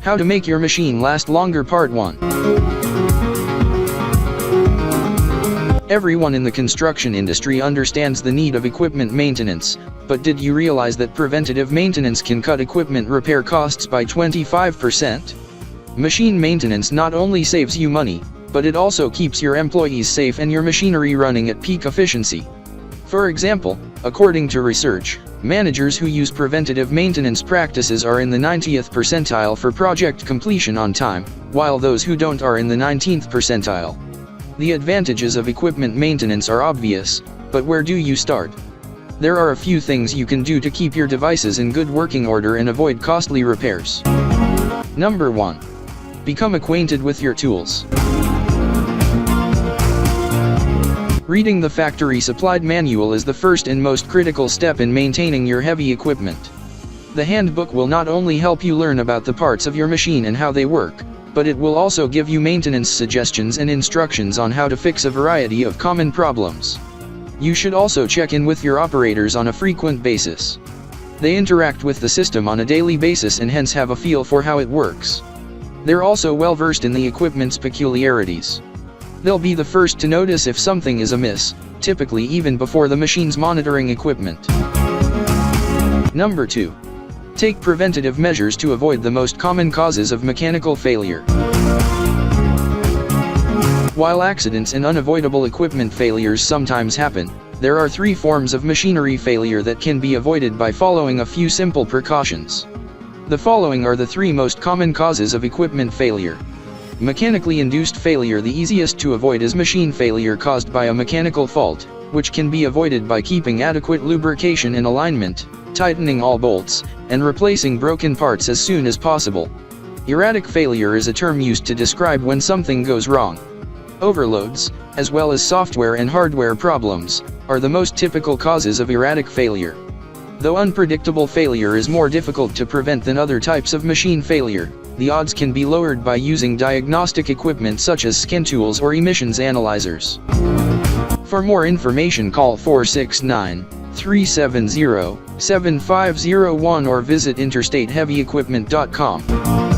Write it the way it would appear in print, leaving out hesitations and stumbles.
How to make your machine last longer, Part 1. Everyone in the construction industry understands the need of equipment maintenance, but did you realize that preventative maintenance can cut equipment repair costs by 25%? Machine maintenance not only saves you money, but it also keeps your employees safe and your machinery running at peak efficiency. For example, according to research, managers who use preventative maintenance practices are in the 90th percentile for project completion on time, while those who don't are in the 19th percentile. The advantages of equipment maintenance are obvious, but where do you start? There are a few things you can do to keep your devices in good working order and avoid costly repairs. Number 1. Become acquainted with your tools. Reading the factory-supplied manual is the first and most critical step in maintaining your heavy equipment. The handbook will not only help you learn about the parts of your machine and how they work, but it will also give you maintenance suggestions and instructions on how to fix a variety of common problems. You should also check in with your operators on a frequent basis. They interact with the system on a daily basis and hence have a feel for how it works. They're also well versed in the equipment's peculiarities. They'll be the first to notice if something is amiss, typically even before the machine's monitoring equipment. Number 2. Take preventative measures to avoid the most common causes of mechanical failure. While accidents and unavoidable equipment failures sometimes happen, there are 3 forms of machinery failure that can be avoided by following a few simple precautions. The following are the 3 most common causes of equipment failure. Mechanically induced failure. The easiest to avoid is machine failure caused by a mechanical fault, which can be avoided by keeping adequate lubrication and alignment, tightening all bolts, and replacing broken parts as soon as possible. Erratic failure is a term used to describe when something goes wrong. Overloads, as well as software and hardware problems, are the most typical causes of erratic failure. Though unpredictable failure is more difficult to prevent than other types of machine failure, the odds can be lowered by using diagnostic equipment such as scan tools or emissions analyzers. For more information, call 469-370-7501 or visit interstateheavyequipment.com.